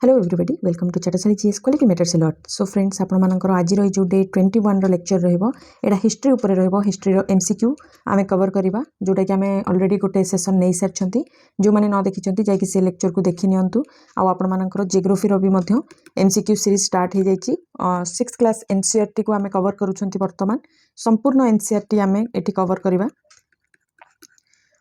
Hello everybody welcome to चाटशाली GS quality matters a lot. So friends आपण मानकर आज जो डे 21 लेक्चर रहिबो एटा हिस्ट्री ऊपर रहिबो। हिस्ट्री रो एमसीक्यू आमे कवर करिबा जोटा कि आमे ऑलरेडी गोटे सेशन नै सारछंती। जो माने न देखिचंती जाय कि से लेक्चर को देखि नियंतु। आ आपण मानकर जियोग्राफी रो भी मध्य एमसीक्यू सीरीज स्टार्ट हो जायछि। 6th क्लास एनसीईआरटी को आमे कवर करूछंती। वर्तमान संपूर्ण एनसीईआरटी आमे एठी कवर करिबा।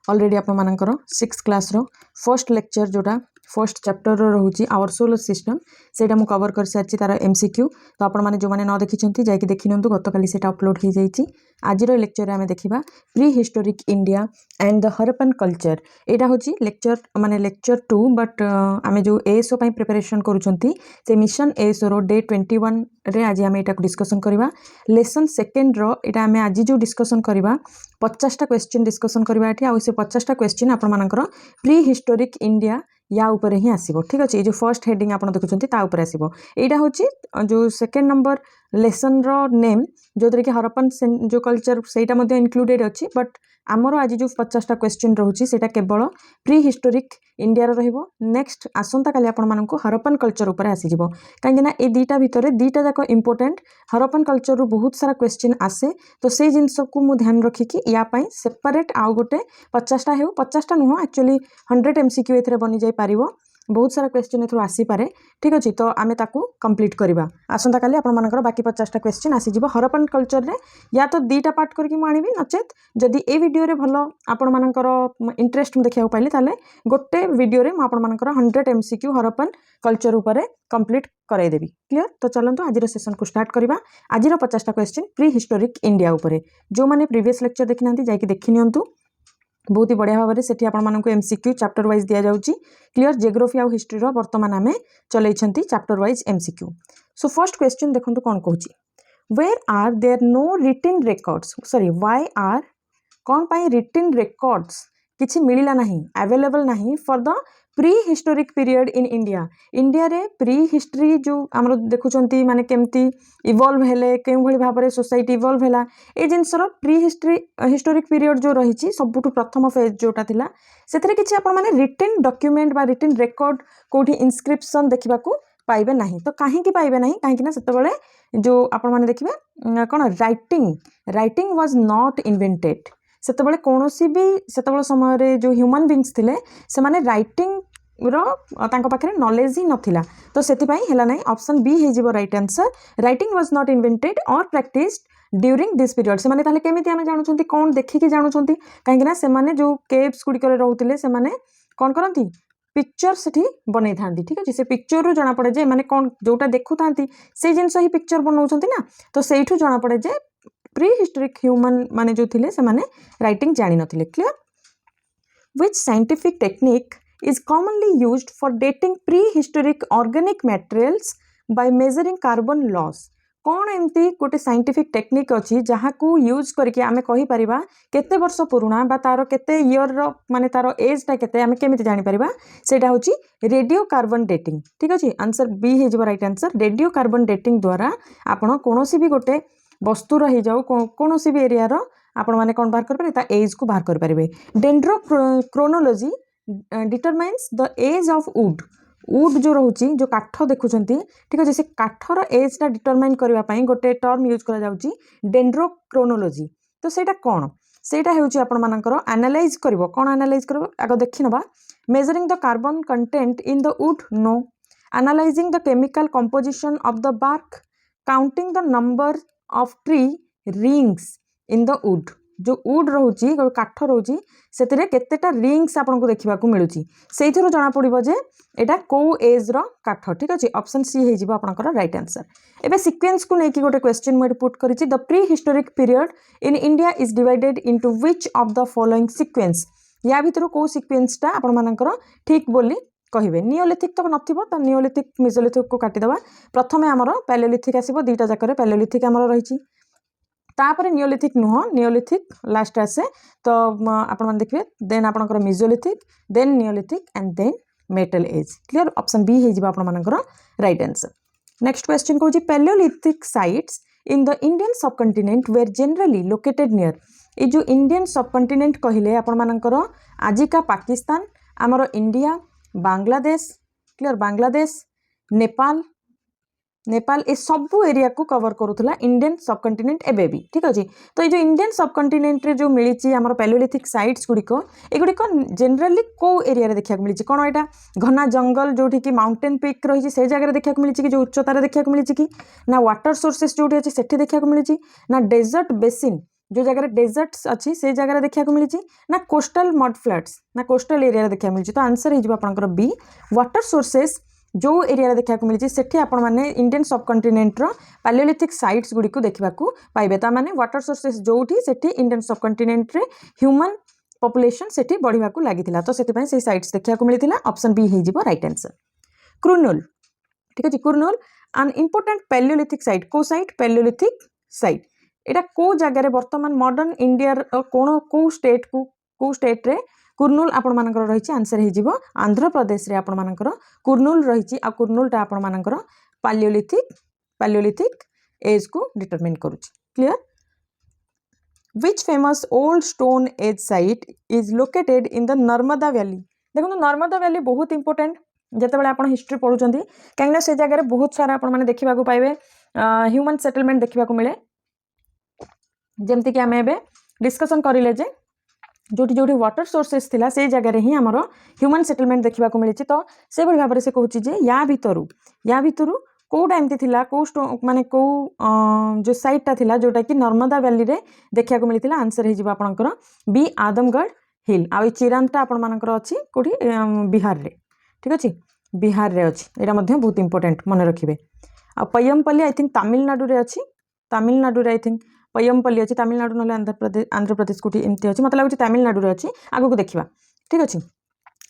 ऑलरेडी आपण मानकर 6th क्लास रो फर्स्ट लेक्चर जोटा फर्स्ट चैप्टर रोची आवर सोलर सिस्टम सेटा मु कवर कर सारछि तार एमसीक्यू। तो आपण माने जो माने न देखिचंती जाय कि देखि नंतु। गतकाली सेटा अपलोड हो जायछि। आज रो लेक्चर रे आमे देखिबा pre historic India and the Harappan culture. एटा होची लेक्चर माने लेक्चर 2 बट आमे जो एएसओ पई प्रिपरेशन करूचंती से मिशन एएसओ रो डे 21 रे आज आमे एटा डिस्कशन करिबा। लेसन सेकंड रो एटा आमे आज जो डिस्कशन करिबा 50 टा क्वेश्चन डिस्कशन करिबा एठी। आ से 50 टा क्वेश्चन आपण मानकर प्री हिस्टोरिक इंडिया या ऊपर ही आसीबो। ठीक अछि। जो फर्स्ट हेडिंग आपण देखुचंती ता ऊपर आसीबो। एटा होची जो सेकंड नंबर लेसन रो नेम जो कि हरप्पन जो कल्चर सेटा मध्ये इंक्लूडेड अछि। बट आमर आज जो 50 टा क्वेश्चन रहउची सेटा केवल प्री हिस्टोरिक इंडिया रो रहिबो। नेक्स्ट आसंता काली आपण माननको हरप्पन कल्चर ऊपर आसी जिवो। काहे ना ए दीटा भितरे दीटा जाको इंपोर्टेंट हरप्पन कल्चर रो बहुत सारा क्वेश्चन आसे। तो से जिंस को मु ध्यान रखी कि या पई सेपरेट आउ गोटे 50 टा हेउ 50 टा नुह एक्चुअली 100 एमसीक्यू एथरे बनि जाय पारिबो। बहुत सारा क्वेश्चन एथरो आसी पारे। ठीक अछि। तो आमे ताकू कंप्लीट करबा। आसंता काली आपण मानकर बाकी 50 टा क्वेश्चन आसी जिवो हरप्पन कल्चर रे। या तो दीटा पार्ट करके मु आनिबी नचेत जदी ए वीडियो रे भलो आपण मानकर इंटरेस्ट देखिया पाइले ताले गोटे वीडियो रे मु आपण मानकर 100 एमसीक्यू हरप्पन कल्चर ऊपर कंप्लीट कराई देबी। क्लियर। तो चलंतु आज रो सेशन को स्टार्ट करबा। आज रो 50 टा क्वेश्चन प्री हिस्टोरिक इंडिया ऊपर। जो माने प्रीवियस लेक्चर देखि नांती जाय कि देखि नियंतु। बहुत ही बढ़िया भाव में सेठी आपण माननको एमसीक्यू चैप्टर वाइज दिया जाउची। क्लियर। जियोग्राफी और हिस्ट्री रो वर्तमान आमे चलैछंती chapter wise MCQ. So first question देखंतु कोन कहूची। Where are there no written records sorry why are कोन पाई रिटन रिकॉर्ड्स किछि मिलिला नहीं अवेलेबल नहीं for the prehistoric period in India. India रे प्री हिस्ट्री जो हमरो देखुचंती माने केमती इवॉल्व हेले केउ भली भाबरे सोसाइटी इवॉल्व हैला ए जिंसर प्री हिस्टोरिक पीरियड जो रहिछि सबुटु प्रथम फेज जोटा थिला सेथरे किछि आपण माने रिटन डॉक्यूमेंट बा रिटन रिकॉर्ड कोठी इनस्क्रिप्शन देखिबाकू पाइबे नहीं। तो काहे की पाइबे नहीं काहे कि ना सेतबेले जो आपण माने देखिबे कोन राइटिंग वाज नॉट इन्वेंटेड। सेतबेले कोनोसी भी सेतबेले समय रे जो ह्यूमन बीइंग्स थिले से माने राइटिंग रो तांको पाखरे नॉलेज ही नथिला। तो सेति पई हैला नहीं। ऑप्शन बी हे जिवो right answer. Writing was not invented और प्रैक्टिस्ड ड्यूरिंग दिस पीरियड। से माने ताले केमिति आमे जानुचंती कोन देखि कि जानुचंती काहे कि ना से माने जो केव्स गुडी करे रहउतिले से माने कोन करंती पिक्चर सेठी बनै थांती। ठीक अछि। से पिक्चर रो जाना पड़े जे माने कोन जोटा देखु थांती से जिंस ही पिक्चर बनौचंती ना। तो सेइठु जाना पड़े जे प्री हिस्टोरिक ह्यूमन माने जो थिले से माने राइटिंग जानि नथिले। Clear. Which scientific technique is commonly used for dating prehistoric organic materials by measuring carbon loss। कौन एमती गोटे साइंटिफिक टेक्निक अच्छी जहाँ को यूज करके आमे कहि परिबा केते वर्ष पुराना बा तारो केते ईयर रो माने तारो एज टा केते आमे केमिति जानि परिबा सेटा होची रेडियो कार्बन डेटिंग। ठीक अछि। आंसर बी हे जिवो right answer. Radio carbon dating द्वारा आपण कोनोसी भी गोटे वस्तु रही जाऊ कोनोसी भी एरिया रो आपण माने कोन बाहर कर परिबे ता एज को बाहर कर परिबे। Dendrochronology determines the age of wood जो रहउची जो काठ देखुचंती। ठीक अछि। से काठर एज टा डिटरमाइन करबा पई गोटे टर्म यूज करा जाउची डेंड्रोक्रोनोलॉजी। तो सेटा कोन सेटा हेउची आपण मानकर एनालाइज करबो कोन एनालाइज करबो आगो देखि नबा। Measuring the carbon content in the wood नो। Analyzing the chemical composition of the bark. Counting the number of tree rings in the wood. जो वुड रहउची काठ रहउची सेतिरे केतेटा रिंग्स आपन को देखिबा को मिलुची सेइथिरो जाना पड़िबो जे एटा को एज रो काठ। ठीक अछि। ऑप्शन सी हे जिवो आपनकर राइट आंसर। एबे सीक्वेंस को नै कि गोटे क्वेश्चन मैं पुट करिछि। The prehistoric period in India is divided into which of the following sequence. या भितरो को सीक्वेंस टा आपन मानकर ठीक बोली कहिबे। नियोलिथिक तो नथिबो त नियोलिथिक मेसोलिथिक को काटि दबा। प्रथमे हमरो पैलेलिथिक आसीबो दीटा जाकरे पैलेलिथिक हमरो रहिछि। तापरे नियोलिथिक नुह नियोलिथिक लास्ट आसे। तो आपण मन देखिबे देन आपनकर Mesolithic then Neolithic and then metal age. Clear. Option B हे जिवो आपण मानकर राइट आंसर। नेक्स्ट क्वेश्चन कहूची Palaeolithic sites in the Indian subcontinent were generally located near. ए जो इंडियन सबकंटिनेंट कहिले आपण मानकर आजिका पाकिस्तान आमर इंडिया बांग्लादेश। क्लियर। बांग्लादेश नेपाल नेपाल ए सबू एरिया को कवर करूला इंडियन सबकंटिनेंट एबे भी ठीक अच्छे। तो ये जो इंडियन सबकंटिनेंट रे जो मिली आम पैलियोलिथिक साइट्स गुड़िक एगुड़िक जनरली कौ एरिया देखा मिली कौन यहाँ घना जंगल जोटि कि माउंटेन पीक रही से जगह देखा मिली कि जो उच्चतार देखा मिली कि ना वाटर सोर्सेस जो अच्छे से देखा मिली ना डेजर्ट बेसिन जो जगह डेजर्ट्स अच्छी से जगह देखा मिली ना कोस्टल मड फ्लड्स ना कोस्टल एरिया देखा मिली। तो आंसर होकर बी वाटर सोर्सेस जो एरिया देखा मिली से आपण मैंने इंडियन सबकंटिनेंट पैलियोलिथिक साइट्स गुड़ी को देखा पाइबे। ता माने वाटर सोर्सेस जोठी सेठी इंडियन सबकंटिनेंट रे ह्यूमन पॉपुलेशन सेठी बढ़िया लगी तो से साइट्स देखा मिली। ऑप्शन बी हो राइट आंसर। कुर्नूल ठीक अच्छे Kurnool an important palaeolithic site को साइट पैलियोलिथिक साइट एटा को जगह बर्तमान मॉडर्न इंडिया कौन को स्टेट को को स्टेट रे कुर्नूल आपण मानकर रही आंसर हो आंध्र प्रदेश रे आपण मानकर कुर्नूल रही आ कुर्नूलटा आपण मानकर पैलियोलिथिक एज को डिटरमिन करूची। Clear. Which famous old stone age site is located in the Narmada valley. देखो नर्मदा वैली बहुत इंपोर्टेंट जितेबाला आप हिस्ट्री पढ़ुंट कहीं से जगह बहुत सारा आपण मैंने देखा पाइबे ह्यूमन सेटलमेंट देखा मिले जमती कि आम ए डिस्कसन करें जे जोटी जोटी वाटर सोर्सेस थिला से जगह ही आमर ह्यूमन सेटलमेंट देखा मिली। तो से भाव में से कहूँ या भितर कौटा एमती थिला कौ माने कौ जो साइटा थिला जोटा कि नर्मदा वैली रे देखा मिली। आंसर हो आपणकर बी आदमगढ़ हिल आ चिरांता आपण मानकर अच्छी कौटी बिहार रे ठीक अच्छे बिहार रे अच्छी यहाँ बहुत इंपोर्टेंट मन रखिए। आ पय्यमपल्ली आई थिंक तमिलनाडु रे अच्छी तमिलनाडु रे आई थिंक पय्यमपल्ली अच्छी तमिलनाडु ना आंध्र प्रदेश कोटी एमती अच्छी मत लगुच तमिलनाडु रे अच्छी आगू को देखा ठीक अच्छे।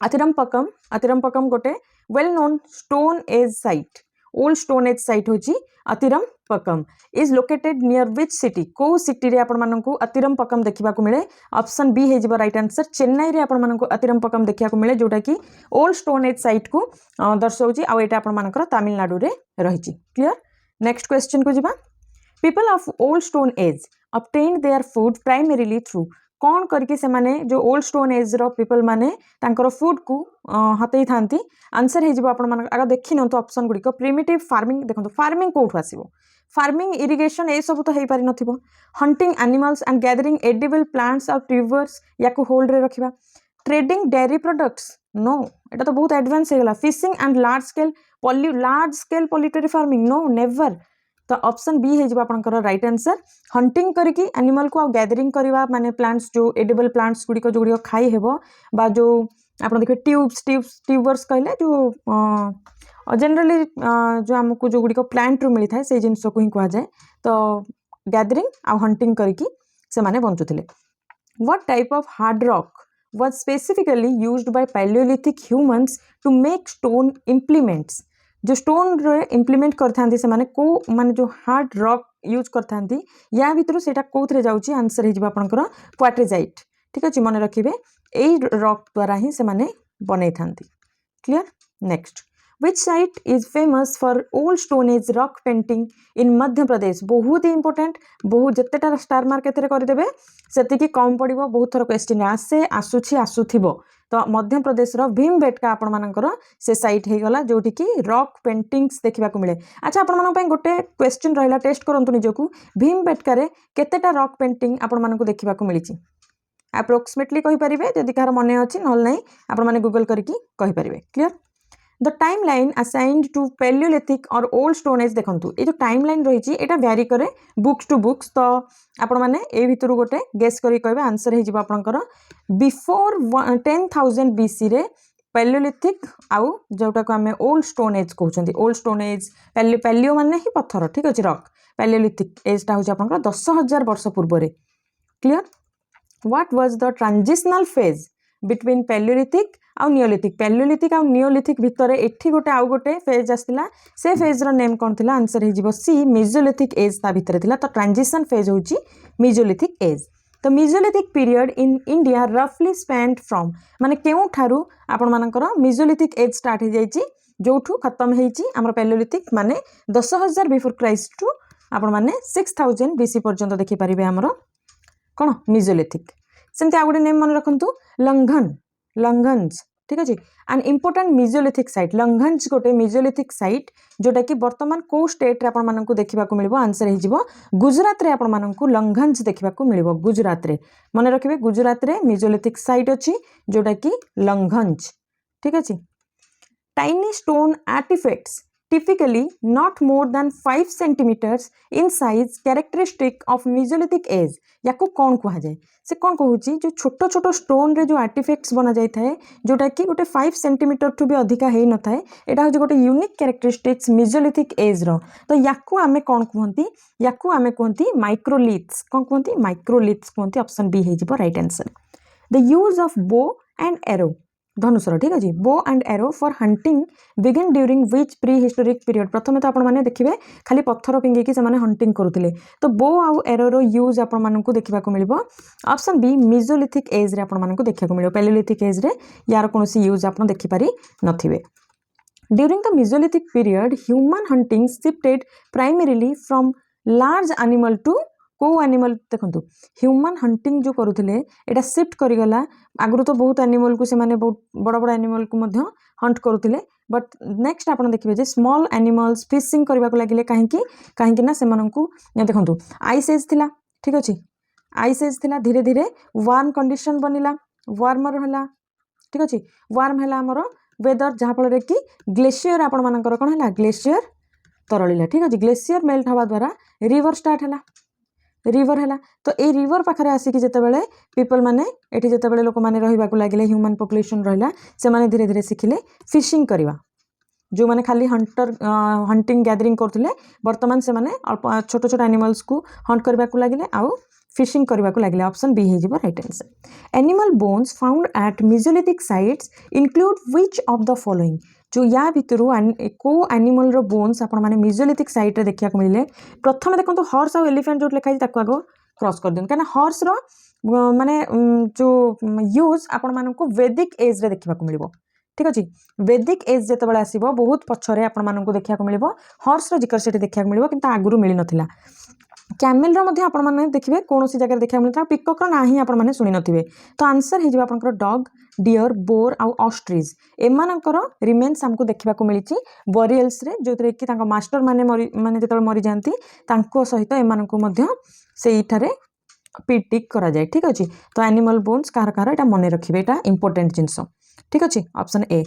अतिरमपक्कम गोटे well known stone age site old stone age site होची Attirampakkam is located near which city को सिटी रे आपण मानकु अतिरमपक्कम देखा मिले। ऑप्शन बी हो राइट आंसर चेन्नई रे आपण मानकु अतिरमपक्कम देखा मिले जोटा कि ओल्ड स्टोन एज साइट को दर्शाऊँ आउ एटा आपण मानकर तमिलनाडु रे रही। क्लियर। नेक्स्ट क्वेश्चन को जिबा people of old stone as obtained their food primarily through कौन करके से माने जो ओल्ड स्टोन एज रो पीपल माने तांकर फूड को हतई थांती। आंसर हे जिवो आपण माने आगा देखि न तो ऑप्शन गुडी को प्रिमिटिव फार्मिंग देखो फार्मिंग कोठो आसीबो फार्मिंग इरिगेशन ए सब तो हेई पारि नथिबो hunting animals and gathering edible plants और ट्यूबर्स याकू होल्ड रे रखिबा ट्रेडिंग डेयरी प्रोडक्ट्स नो एटा तो बहुत एडवांस हे गला fishing and large scale poultry farming no never. तो ऑप्शन बी हो आपंकर राइट आंसर हंटिंग करके एनिमल को गैदरिंग करवा माने प्लांट्स जो एडिबल प्लांट्स गुड़िक जो खाई हेबो बा जो आप देखिए ट्यूबर्स कहले जो जनरली जो आमको जो गुड़िक प्लांट रू मिलता है से जिनस को ही कह जाए। तो गैदरिंग आ हंटिंग करके से माने बंचुथिले। What type of hard rock was specifically used by Palaeolithic humans to make stone implements जो स्टोन रे इम्प्लीमेंट करथांती से माने को माने जो हार्ड रॉक यूज करथांती या भितर सेटा कोथरे जाउची आंसर हे जिबा आपनकर क्वार्ट्रिजाइट ठीक अछि मन रखिबे एई रॉक द्वारा ही से माने बनै थांती। Clear. Next which site is famous for old stone age rock painting in Madhya Pradesh बहुत ही इंपोर्टेंट बहुत जितेटा स्टार मार्क एथरे करदेबे सेतिकी कम पड़िबो बहुत थर क्वेश्चन आसे आसुछि आसुथिबो। तो मध्य प्रदेश भीमबेटका आपण मानकर से साइट हो गला जोटी कि रॉक पेंटिंग्स देखा मिले। अच्छा आपण मानक गोटे क्वेश्चन रहा टेस्ट करंतु निजकू भीमबेटका रे केतेटा रॉक पेंटिंग आपण मानक देखा मिली अप्रोक्सीमेटली कहि परिबे जदि कार मने अछि नल नै आपण माने गूगल करके कहि परिबे। Clear. The timeline assigned to Palaeolithic और ओल्ड स्टोन एज देखंतु ए जो टाइम लाइन रही एटा वैरी करे बुक्स टू बुक्स। तो आपण माने ए भितरु गोटे गेस करी कहबे आंसर हे जिबा आपनकर बिफोर 10,000 BC रे पैलियोलिथिक आउ जोटा को आमे ओल्ड स्टोन एज कहउछंती ओल्ड स्टोन एज पैलियो माने ही पत्थर ठीक अछि रॉक पैलियोलिथिक एज ता होछि आपनकर 10,000 वर्ष पूर्व रे। Clear. What was the transitional phase between Palaeolithic आउ नियोलिथिक आउ नियोलिथिक भितर एठी गोटे आउ गोटे फेज आसला से फेज रो नेम कोन थिला आंसर हे जिवो सी मेसोलिथिक एज ता भितर थिला। तो ट्रांजिशन फेज होची मेसोलिथिक एज। तो मेसोलिथिक पीरियड इन इंडिया रफली स्पेंड फ्रॉम माने केउ ठारू आपण मानकर मेसोलिथिक एज स्टार्ट हे जाईची जोठू खत्म हेची हमर पैलियोलिथिक माने 10,000 बिफोर क्राइस्ट टू आपण माने 6,000 BC पर्यंत देखि परिबे हमर कोन मेसोलिथिक। सेमते आ गोटे नेम मन रखंतु लंघन्स ठीक अच्छे एंड इंपोर्टाट मिजोलिथिक साइट लंघंज गोटे मिजोलिथिक साइट जोटा कि बर्तमान कौ स्टेट रे आपण देखा मिल आंसर हो गुजरात रे आपण लंघंज देखा मिल गुजरात रे मन रखिए गुजरात रे मिजोलिथिक साइट अच्छी जोटा कि लंघंज ठीक अच्छे tiny stone artefacts typically not more than 5 centimeters in size characteristic of mesolithic age या को कौन कहा जाए से कौन कहूची जो छोट छोट स्टोन रे जो आर्टिफैक्ट्स बना जाए थाए जोटा कि गोटे 5 सेंटीमीटर ठू भी अधिका है न थाए एटा हो गोटे यूनिक कैरेक्टरिस्टिक्स मेसोलिथिक एज रो तो याकू आमे कौन कहंती याकू आमे कहंती माइक्रोलिथ्स कौन कहंती माइक्रोलिथ्स कहंती ऑप्शन बी हे जिवो right answer the use of bow and arrow धनुषर ठीक अच्छे bow and arrow for hunting begin during which prehistoric period प्रथम तो आपने देखिए खाली पत्थर फिंगिकी से हंटिंग करुले तो बो आउ एरोर यूज आपको देखा मिल ऑप्शन बी मिजोलिथिक एज रे आपको देखा मिल पैलियोलिथिक एज रे यार कौन यूज आप देखिपारि नथिबे during the Mesolithic period human hunting shifted primarily from large animal to को एनिमल देखो ह्यूमन हंटिंग जो करुले एटा शिफ्ट करिगला आगु तो बहुत एनिमल को से माने बहुत बड़ बड़ एनिमल को मध्य हंट करुले बट नेक्स्ट आप देखिए जे स्मॉल एनिमल्स फिशिंग करने को लगे कहीं ना से देखो आइस एज थिला ठीक अच्छे आइस एज थिला धीरे धीरे वार्म कंडीशन बनिला वार्मर है ठीक अच्छे वार्म है आमर वेदर जहाँफल कि ग्लेशियर आपण मानकर कौन है ग्लेशियर तरलिला ठीक अच्छे ग्लेशियर मेल्ट हवा द्वारा रिवर स्टार्ट है रिवर है तो ये रिवर पाखे आसिक जितेबाला पीपल मैंने ये जितेबाला लोक मैंने रहा लगे ह्यूमन पॉपुलेशन रहा से मैंने धीरे धीरे शिखिले फिशिंग करवा जो मैंने खाली हंटर हंटिंग गैदरिंग करते बर्तमान से मैंने अल्प छोट छोट एनिमल्स को हंट करने को लगे आउ फिशिंग करने को लगे ऑप्शन बी हो right answer animal bones found at mesolithic sites include which of the following जो या भितर को एनिमल रो बोन्स आपण माने मिजोलिथिक साइट रे देखा मिले प्रथम देखो हॉर्स और एलिफेंट जो लिखाई ताको आगो क्रॉस कर दियन कना हॉर्स रो माने जो यूज आपण मानन को वैदिक एज रे देखा मिलिबो ठीक अच्छे वैदिक एज जितेबाला आसो बहुत पछरे आपण मानन को देखा मिलिबो हॉर्स रो जिकर सेठी देखा मिलिबो किंतु आगुरु मिली नथिला कैमेल रो आपण माने देखिबे कोनोसी जगह देखा मिलता पिकॉक रो ना ही आपण माने सुनि नथिबे तो आंसर हे जिवो आपनकर डॉग डियर बोर आउ ऑस्ट्रिच एमानकर रिमेन्स हमको देखा मिली बरियल्स रे जो कि मास्टर माने जो मरी जाती सहित एमानकु से पिटिक करा जाए ठीक अच्छे तो एनिमल बोन्स कहार कहार यहाँ मन रखिए यहाँ इंपोर्टेंट जिनस ठीक अच्छे option A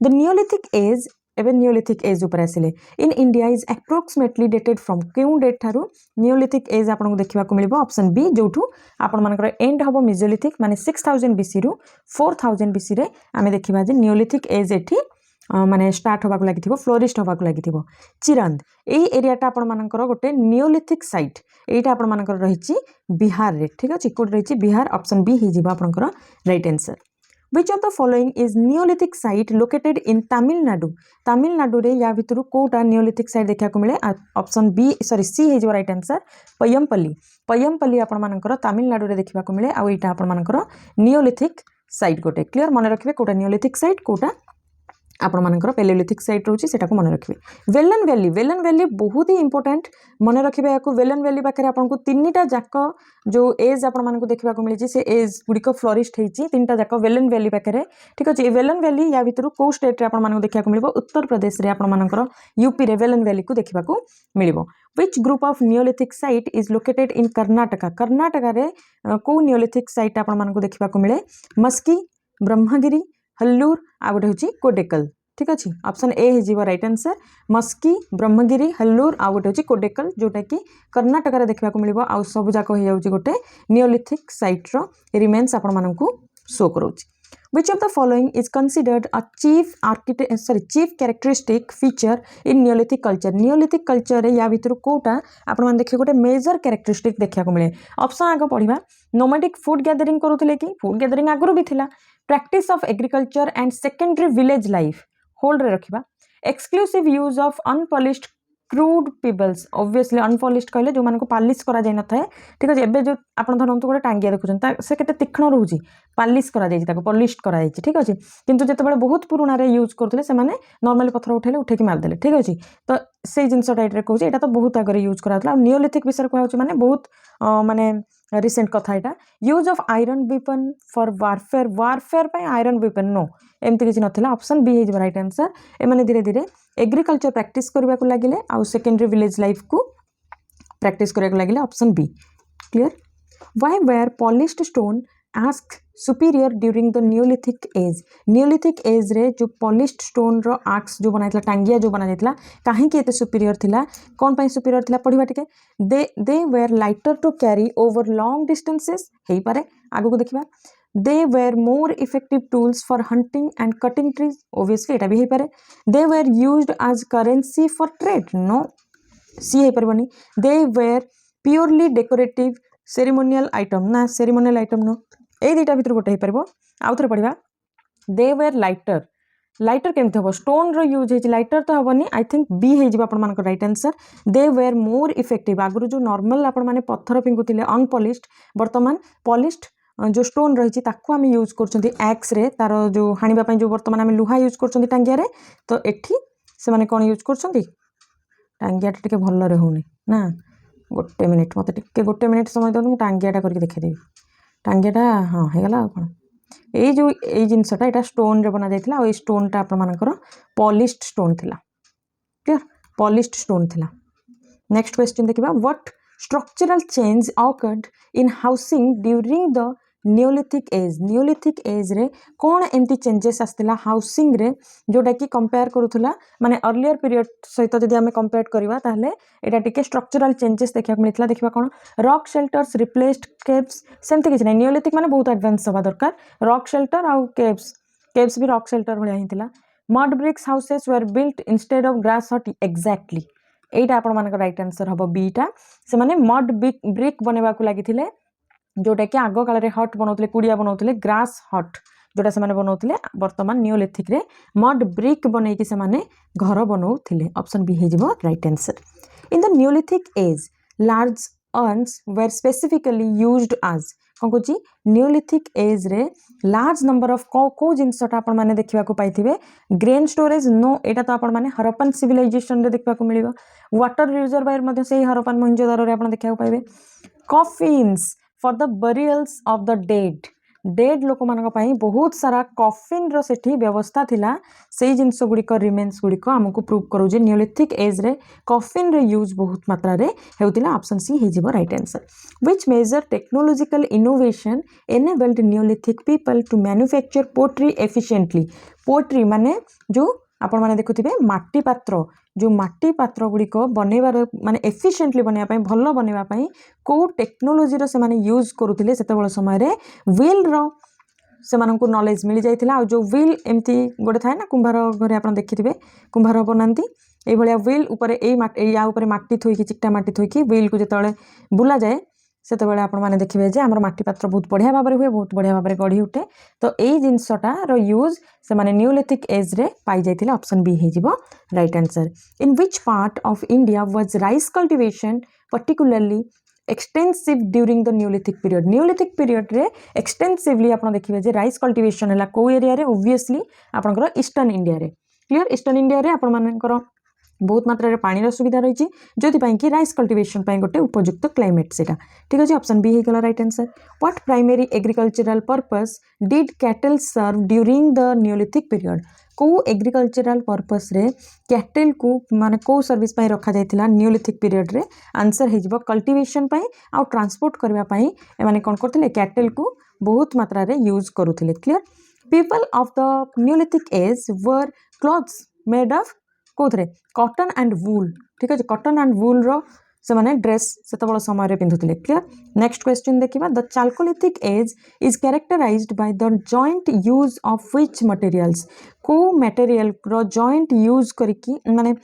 the Neolithic age एवं नियोलिथिक एज ऊपर आसिले in India is approximately dated from क्यों डेट ठारू नियोलिथिक एज आपको देखा मिल ऑप्शन बी जो आपण मानकर एंड हम मिजोलिथिक माने 6000 बीसी रु 4000 बीसी रे आमे देखिबा जे नियोलिथिक एज एठी माने स्टार्ट होबाक लागि फ्लोरिस्ट होबाक लागि चिरांद एई एरियाटा आपण मानकर गोटे नियोलिथिक साइट एटा आपण मानकर रहिछि बिहार रे ठीक अछि कोड रहिछि बिहार ऑप्शन बी हि जिबा आपनकर right answer Which of the following is Neolithic site located in Tamil Nadu? Tamil Nadu रे या भितर कोटा Neolithic site देखा को मिले ऑप्शन बी सॉरी सी है जो राइट आंसर पय्यमपल्ली आपण मानकर तमिलनाडु रे देखा को मिले आ एटा आपण मानकर Neolithic site गोटे क्लियर मन रखिबे कोटा Neolithic site कोटा आपण मानकर पैलियोलिथिक साइट रोची सेटा को मन रखिबे वेलन वैली बहुत ही इंपोर्टेंट मन रखिबे याको वेलन वैली पाखे आपन को तीनटा जाक जो एज आपण मानक देखा को मिली से एज गुडिक फ्लोरिस्ट हेची तीनटा जाक वेलन वैली पाखे ठीक अछि वेलन वैली या भितर को स्टेट रे आपण मानक देखा को मिलबो उत्तर प्रदेश रे आपण मानकर यूपी रे वेलन वैली को देखा को मिलबो Which group of Neolithic site is located in Karnataka रे को Neolithic site आपण मानक देखा को मिले मस्की ब्रह्मगिरी हल्लूर आ गोटे हूँ कोडेकल ठीक अच्छे ऑप्शन ए हो राइट आंसर मस्की ब्रह्मगिरी हल्लूर आ गोटे हूँ कोडेकल जोटा कि कर्नाटक देखा मिल आ सब जाक हो गोटे नियोलिथिक साइट रिमेन्स आपण मानू show करोछि Which of the following is considered a chief characteristic feature in Neolithic culture? Neolithic culture रे या भितर कोटा आपण मान देखिए गोटे मेजर कैरेक्टरिस्टिक देखा को मिले ऑप्शन आगे पढ़िबा नोमैडिक फूड गैदरिंग करूथिले कि फूड गैदरिंग आगुरु भी थिला practice of agriculture and secondary village life hold रे रखिबा exclusive use of unpolished crude pebbles obviously unpolished कहले जो मानको पॉलिश करा जाय न थाए ठीक अछि एबे जो आपण धरंतु गोटे टांगिया देखुछन ता से केते तीक्ष्ण रहउची पॉलिश करा जाय ताको पॉलिश्ड करा जाय ठीक अछि किंतु जते बेले बहुत पुराना रे यूज करथले से माने नॉर्मली पत्थर उठेले उठेकी मार देले ठीक अछि तो से जिंस टाइट रे कहउची एटा तो बहुत आगरे यूज कराथला नियोलिथिक विषय कहउची माने बहुत माने रिसेंट कथा यहाँ use of iron weapon for warfare iron weapon नो एमती किसी नाला ऑप्शन बी हो राइट आंसर एमाने धीरे धीरे एग्रीकल्चर प्रैक्टिस करने को लगे आउ सेकेंडरी विलेज लाइफ को प्रैक्टिस करने को लगे option B clear why were polished stone ask superior during the Neolithic age रे जो पॉलिश्ड स्टोन रो आक्स जो बनाइतला टांगिया जो बना जाइतला काहे कि एते सुपीरियर थिला कोन पई सुपीरियर थिला पढिबा टिके they were lighter to carry over long distances हेई पारे आगो को देखिबा they were more effective tools for hunting and cutting trees obviously एटा भी हेई पारे they were used as currency for trade no C हेई परबनी they were purely decorative ceremonial item ना सेरिमोनियल आइटम नो ए दुटा भर गोटे हो पार आउ थे पढ़ा दे वेयर लाइटर केमती हम स्टोन रो यूज है लाइटर तो हेनी आई थिंक बी हो right answer they were more effective आगु जो नॉर्मल आपण मैंने पत्थर फिंगुले अनपॉलिश्ड बर्तमान पॉलिश्ड जो स्टोन रही आम यूज कर तार जो हाणीबा जो बर्तमान आम लुहा यूज कर टांगिया तो एठी से माने कौन यूज कर टांगियाटा टिके भलरे होनी ना गोटे मिनिट मत गोटे मिनिट समय दिखाँ टांगियाटा करके देखदेवी टांगियाटा हाँ होगला कौन ये जो ये जिनसटा यहाँ स्टोन रे बना जाइथिला और स्टोनटा आपनकर पॉलिश्ड स्टोन थिला क्लियर पॉलिश्ड स्टोन थिला नेक्स्ट क्वेश्चन देखिबा what structural change occurred in housing during the Neolithic age रे कौन एमती चेंजेस आसला हाउसिंग रे जोटा कि कंपेयर करूला माने अर्लियर पीरियड सहित जदि आमे कंपेयर करबा ताहले एटा टिके स्ट्रक्चरल चेंजेस देखा मिलता देखा कौन रॉक शेल्टर्स रिप्लेस्ड केव्स सेमती किछि नै न्यूलिथिक माने बहुत एडवांस हवा दरकार रॉक शेल्टर आउ केव्स भी रॉक शेल्टर भलिया हिथिला mud bricks houses were built instead of grass hut exactly एटा आपण मानक राइट आंसर हबो बीटा से माने मड ब्रिक बनेबा को लागिथिले जोटा कि आग काल हट बनाते कुड़िया बनाते ग्रास हट जोटा से बनाते बर्तमान न्यूलिथिक रे मड ब्रिक बनईकि से घर बनाते ऑप्शन बी हो right answer in the Neolithic age large urns were specifically used आज कौन कौन न्यूलिथिक एज रे लार्ज नंबर ऑफ को जिनसटा आपण माने देखा पाई ग्रेन स्टोरेज नो एटा तो आपण माने हरप्पन सिविलाइजेशन रे देखा मिलिबा वाटर रिजर्वायर मध्ये से हरप्पन मोहनजोदारो रे आपण देखा पाइबे coffins for the burials of the dead लोक मान बहुत सारा कॉफिन रो सेठी व्यवस्था थिला से जिनस गुड़िक रिमेन्स गुड़िक आमको प्रूव करू जे न्यूलिथिक एज रे कॉफिन रे यूज बहुत मात्रा रे हेउतिला ऑप्शन सी हो right answer which major technological innovation enabled neolithic people to manufacture pottery efficiently pottery माने जो आपण माने देखुथिबे माटी पात्र जो माटी पात्र गुड़िक बनइबार माने एफिशिएंटली बनइबा पई भलो बनइबा पई को टेक्नोलॉजी रो से माने यूज करूथिले सेतेबेले समय रे व्हील रो से माननको नॉलेज मिल जाइथिला आ जो व्हील एमती गोटे थाए ना कुंभार घरे आपण देखिथिबे कुंभार बनांती ए भलिया व्हील ऊपर ए या ऊपर माटी थोइकी चिकटा माटी थोइकी व्हील को जेतले बुला जाए सेतेबेले आपण माने देखिबे जे हमर माटी पात्र बहुत बढ़िया भाबरे हुए बहुत बढ़िया भाबरे गढ़ी उठे तो एई जिनसटा रो यूज से माने न्यूलिथिक एज रे पाई जाइथिला ऑप्शन बी हेजिबो right answer in which part of India was rice cultivation particularly extensive during the Neolithic period रे एक्सटेंसिवली आपण देखिबे जे राइस कल्टीवेशन हला को एरिया रे ऑब्वियसली आपनकर ईस्टर्न इंडिया रे क्लियर ईस्टर्न इंडिया रे आपण मानकर बहुत मात्रा पानी सुविधा रही जो कि राइस कल्टीवेशन गोटे उपयुक्त क्लाइमेट से ठीक अच्छे ऑप्शन बी होगा right answer what primary agricultural purpose did cattle serve during the Neolithic period को एग्रीकल्चरल पर्पस रे कैटल को माने को सर्विस पाई रखा जाइथिला न्यूलिथिक पीरियड रे आंसर हेजिबो कल्टीवेशन पाई आ ट्रांसपोर्ट करबा पाई एमाने कोन करथिले कैटल को बहुत मात्रा रे यूज करूथिले clear people of the Neolithic age wore clothes made of कौन कॉटन एंड वूल ठीक अच्छे कॉटन एंड वूल रो से माने ड्रेस से समय पिंधुले क्लियर नेक्स्ट क्वेश्चन देखिबा the chalcolithic age is characterized by the joint use of which materials को मटेरियल रो जॉइंट यूज करिकी माने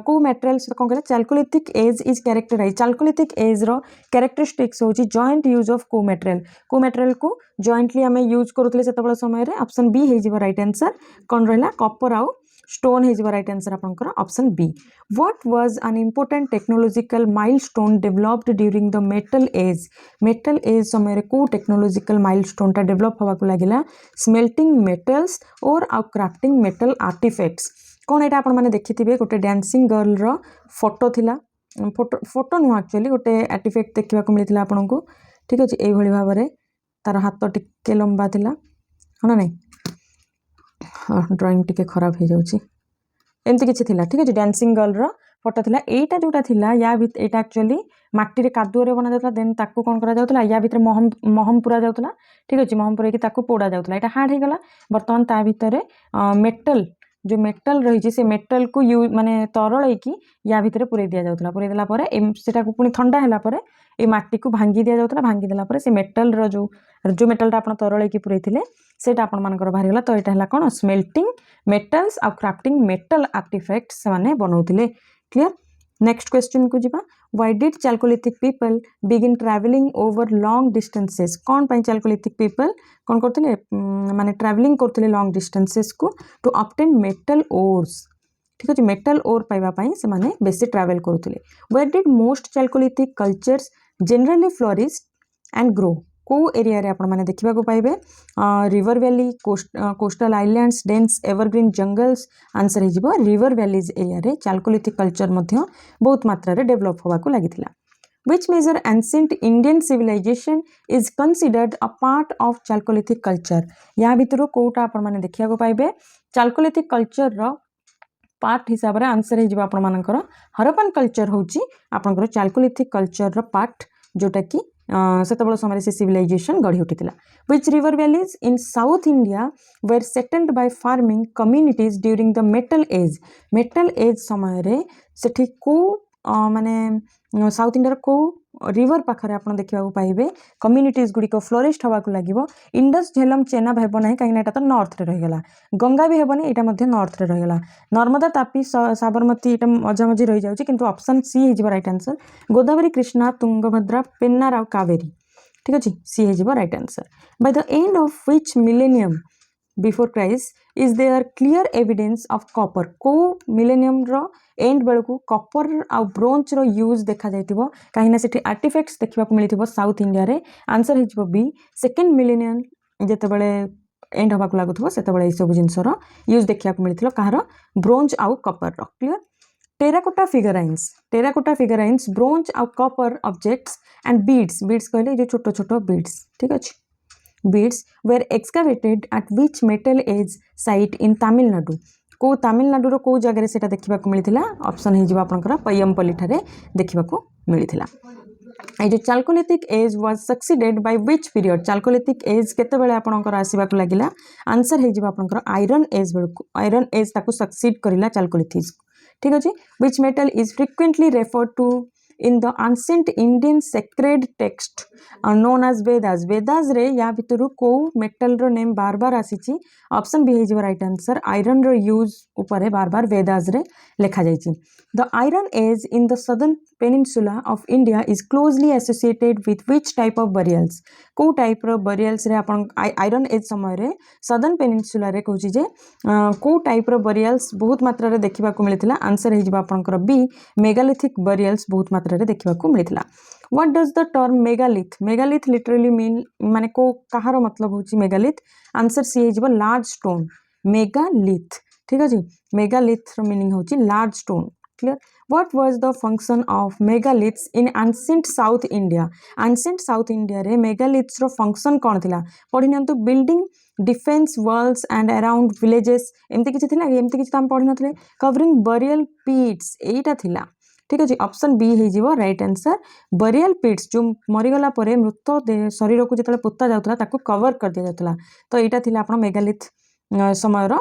को मटेरियल्स कोन कहले chalcolithic age is characterize chalcolithic age रो कैरेक्टरिस्टिक्स होची जॉइंट यूज ऑफ को मटेरियल को जॉइंटली हमें यूज करूथले सेतबेला समय रे ऑप्शन बी हे जिवो राइट आंसर कोन रहला कॉपर आउ स्टोन हो राइट आंसर आपंकर option B what was an important technological milestone developed during the metal age समय को टेक्नोलॉजिकल माइलस्टोन डेवलप होगा को लगिला स्मेल्टिंग मेटल्स और आउ क्राफ्टिंग मेटल आर्टिफैक्ट्स कौन यहाँ आपण मैंने देखिथे गोटे डांसिंग गर्ल रो फोटो थिला फोटो नुह एक्चुअली गोटे आर्टिफैक्ट देखा मिलता आपन को ठीक अच्छे ये भाव में तार हाथ टिके लंबा थिला हाँ ना ड्राइंग टिके खराब हो जाऊँगी एमती किसी थिला ठीक अच्छे डांसिंग गर्ल फोटो थिला एटा जोटा थिला या एटा एक्चुअली माटी कादुअरे बना जाता देन ताकू कौन करा जाउतला या भितर महम महम पुरा जाउतला ठीक अच्छे महम पुराई ताकू पोड़ा जाउतला एटा हार्ड हो गला बर्तमान ता भितर मेटल जो मेटल रही से मेटल को यू माने तरल की या भितर पुरे दिया जाउतला पुरे देला परे सेटा को पुनी ठंडा हैला परे ए माटी को भांगी दिया जाउतला भांगी देला परे से मेटल रो जो मेटलटा आपण तरल की पुरे थिले सेटा आपण मानकर बाहर गला तो एटा हला कोन स्मेल्टिंग मेटल्स आ क्राफ्टिंग मेटल आर्टिफैक्ट्स से माने बनाउतिले क्लियर नेक्स्ट क्वेश्चन को जिबा why did chalcolithic people begin travelling over long distances कौन पाई चाल्कोलिथिक पीपल कौन करथिले माने ट्रैवलिंग करथिले लॉन्ग डिस्टेंसेस को टू ऑब्टेन मेटल ओर्स ठीक अच्छे मेटल ओर पाइबा पाई से माने बेसी ट्रैवल करथिले where did most chalcolithic cultures generally flourish and grow को एरिया रे आपण माने देखिबा को पाइबे river valley coastal islands dense evergreen jungles answer हे जिवो रिवर वैलीज एरिया रे चाल्कोलिथिक कल्चर मध्य बहुत मात्रा रे डेवलप होबा को लागिथिला which major ancient Indian civilization is considered a part of Chalcolithic culture या भितर कोटा आपण माने देखिया को पाइबे Chalcolithic culture रो पार्ट हिसाब रे आंसर हे जिवो आपण मानकर हरप्पन कल्चर होची आपनकर Chalcolithic culture रो पार्ट जोटा कि सेतबेल समय से सिविलाइजेशन गढ़ी उठिथिला which river valleys in South India were settled by farming communities during the metal age समय रे सेठी को माने साउथ इंडिया को रिवर पाखरे आपण देखिबा को पाइबे कम्युनिटीज गुडी को फ्लोरिस्ट हवा को लागिवो इंडस झेलम चेनाब हेबो नाही काइना एटा तो नॉर्थ रे रहिगला गंगा भी हेबोनी एटा मध्ये नॉर्थ रे रहिगला नर्मदा तापी साबरमती एटा मझा मझी रहि जाउची किंतु ऑप्शन सी हे जिवो राइट आंसर गोदावरी कृष्णा तुंगभद्रा पेन्नार और कावेरी ठीक अछि सी हे जिवो right answer by the end of which millennium before Christ is there clear evidence of copper को मिलेनियम रो एंड बेलू कॉपर आ ब्रोंज रो यूज देखा जाइतिबो काहिना सेठी आर्टिफैक्ट्स देखिबा को मिलितिबो साउथ इंडिया रे आंसर हे जिवो बी सेकंड मिलेनियम जेते बेले एंड हबा को लागुथबो सेते बेले ई सब जिंस रो यूज देखिया को मिलिथिलो कहारो ब्रोंज आ कॉपर रो क्लियर टेराकोटा फिगराइन्स ब्रोंज आ कॉपर ऑब्जेक्ट्स एंड बीड्स कहले जो छोटो छोटो बीड्स ठीक अछि beads were excavated at which metal age site in Tamil Nadu को तमिलनाडु रो को जगह सेटा देखिबा को मिलिथिला ऑप्शन हे जिवो आपनकर पय्यमपल्ली ठारे देखिबा को मिलिथिला ए जो chalcolithic age was succeeded by which period chalcolithic age केते बेले आपनकर आसीबा को लागिला आंसर हे जिवो आपनकर आयरन एज ताकू सक्सीड करिला चाल्कोलिथिक ठीक अछि which metal is frequently referred to in the ancient Indian sacred text known as Vedas रे या भितरु को मेटल रो नेम बार बार आसीची ऑप्शन बी हे जिवो राइट आंसर आयरन रो यूज ऊपर बार बार वेदास रे लिखा जाइची the iron age in the southern peninsula of India is closely associated with which type of burials को टाइप रो बरियल्स रे आपण आयरन एज समय रे सदर्न पेनिनसुला रे कहूची जे को टाइप रो बरियल्स बहुत मात्रा रे देखिबा को मिलिथिला आंसर हे जिवो आपनकर बी मेगालिथिक बरियल्स बहुत मात्रा रे देखिबा को मिलिथिला what does the term megalith literally mean माने को कहार मतलब होची मेगालिथ आंसर सी हे जिवो लार्ज स्टोन मेगालिथ ठीक अछि मेगालिथ रो मीनिंग होची large stone clear what was the function of megaliths in ancient south India रे मेगालिथ्स रो फंक्शन कोन थिला पढिनंतु building defence walls and around villages एमती किछि थिला एमती किछि ताम पढि नथले कवरिंग बरियल पीट्स एटा थिला ठीक अछि ऑप्शन बी हे जिवो राइट आंसर बरियल पीट्स जो मरिगला परे मृत शरीर को जतले पोता जाउतला ताकू कवर कर दिया जाउतला तो एटा थिला आपण मेगालिथ समय रो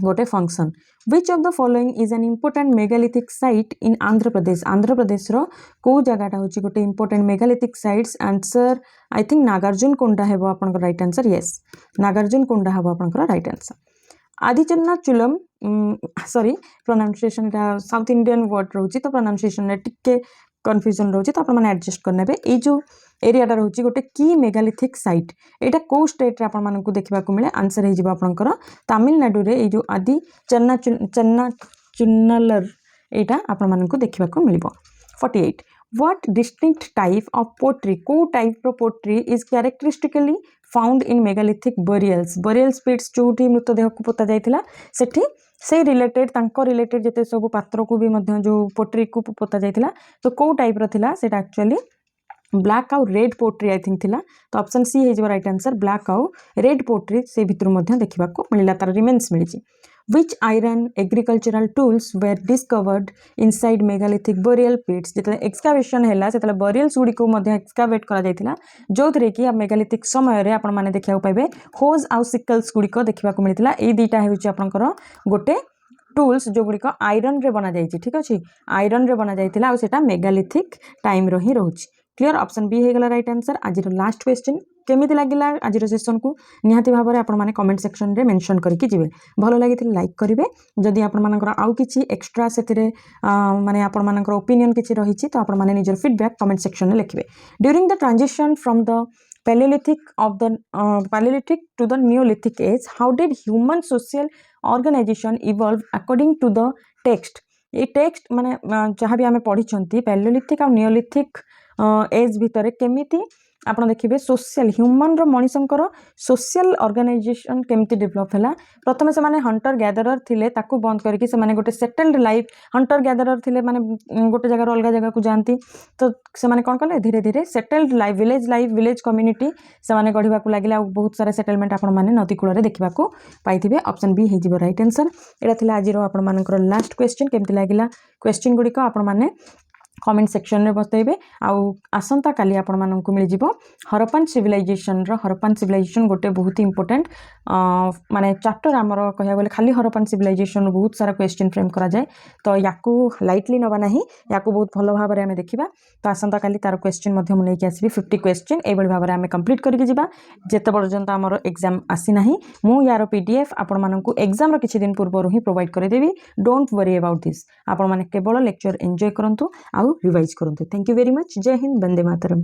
गोटे function which of the following is an important megalithic site in Andhra Pradesh रो को जगहटा होची गोटे important megalithic sites answer I think Nagarjunakonda हेबो आपनकर right answer yes Nagarjunakonda हेबो आपनकर right answer Adichanallur sorry pronunciation south Indian word रोची तो प्रोनाउंसिएशन रे टिके कन्फ्यूजन रोची तो आपण माने एडजस्ट करनेबे ए जो एरियाटा रोची गोटे की मेगालिथिक साइट एटा को स्टेट रे आपण मानकू देखिबा को मिले आंसर हे जिवो आपनकर तमिलनाडु रे ए जो आदि चन्नाचुन्नलर एटा आपण मानकू देखिबा को मिलिबो 48 what distinct type of pottery को टाइप रो pottery is characteristically found in megalithic burials pits जोठी मृतदेह को पोता जाइथिला सेठी से रिलेटेड तांको रिलेटेड जते सब पात्र को भी मध्य जो पोट्री को पोता जाइथिला तो को टाइप रो थिला सेटा एक्चुअली ब्लैक आउ रेड पोट्री आई थिंक थिला तो ऑप्शन सी है राइट आंसर ब्लैक आउ रेड पोट्री से भितर देखा मिला तार रिमेन्स मिली which iron agricultural tools were discovered inside megalithic burial pits जितने एक्सकावेशन है से बरियल्स गुड़ी को एक्सकावेट करा जो थे कि मेगालिथिक समय रे आपण माने देखा पाइबे होज आउ सिकल्स गुड़ी देखा मिलता ये दुईटा होकर गोटे टूल्स जो गुड़िक आयरन रे बना जाइए ठीक अच्छे आयरन रे बना जाइए आउटा मेगालिथिक टाइम रो ही रोचे क्लियर ऑप्शन बी होगा राइट आंसर आज लास्ट क्वेश्चन केमी लगे आज सेसन को निहाती भाव में आपने कमेंट सेक्शन रे मेंशन करके जिवे भल लगी लाइक करेंगे जदि आपंकर आउ कि एक्सट्रा से माने आपंकर ओपिनियन किसी रही तो आपने निजर फीडबैक कमेंट सेक्शन में लिखे during the transition from the Paleolithic to the Neolithic age, how did human social organization evolve according to the text? ये टेक्स्ट माने जहाँ भी आम पढ़ी पैलियोलिथिक और नियोलिथिक एज भितर केमिति आप देखिए सोशल ह्यूमन मनीषर सोशल ऑर्गेनाइजेशन केमती डेभलप है प्रथम से माने हंटर गैदरर थिले ताकू बंद करके से माने गोटे सेटल्ड लाइफ हंटर गैदरर थिले माने गोटे जगह अलग जगह को जाती तो से माने कौन कले धीरे धीरे सेटल्ड लाइफ विलेज कम्युनिटी से माने गढ़ा लगे बहुत सारा सेटलमेंट आपण माने नदी कूल देखा पाइबे ऑप्शन बी हो राइट आंसर यहाँ आज आपर लास्ट क्वेश्चन केमती लगे क्वेश्चन गुड़िक आपण माने कमेंट सेक्शन में बतइबे आउ आसंता काली आपण माननकु मिल जिवो हरप्पन सिविलाइजेशन गोटे बहुत इंपोर्टेंट माने चैप्टर आमर कहया गले खाली हरप्पन सिविलाइजेशन बहुत सारा क्वेश्चन फ्रेम करा जाए तो याकू लाइटली नबा नहीं याकू बहुत भल भाव में आम देखा तो आसंता काली तार क्वेश्चन मध्य मु लेके आसबी 50 क्वेश्चन एबल भाव में आम कंप्लीट करके जिबा जेते पर्यंत आमर एग्जाम आसी नाही मु यार पीडीएफ आपण माननकु एग्जाम रो किछि दिन पूर्व ही प्रोवाइड कर देबी डोंट वरी अबाउट दिस आपण माने केवल लेक्चर एंजॉय करंतु आउ रिवाइज करंतु थैंक यू वेरी मच जय हिंद वंदे मातरम।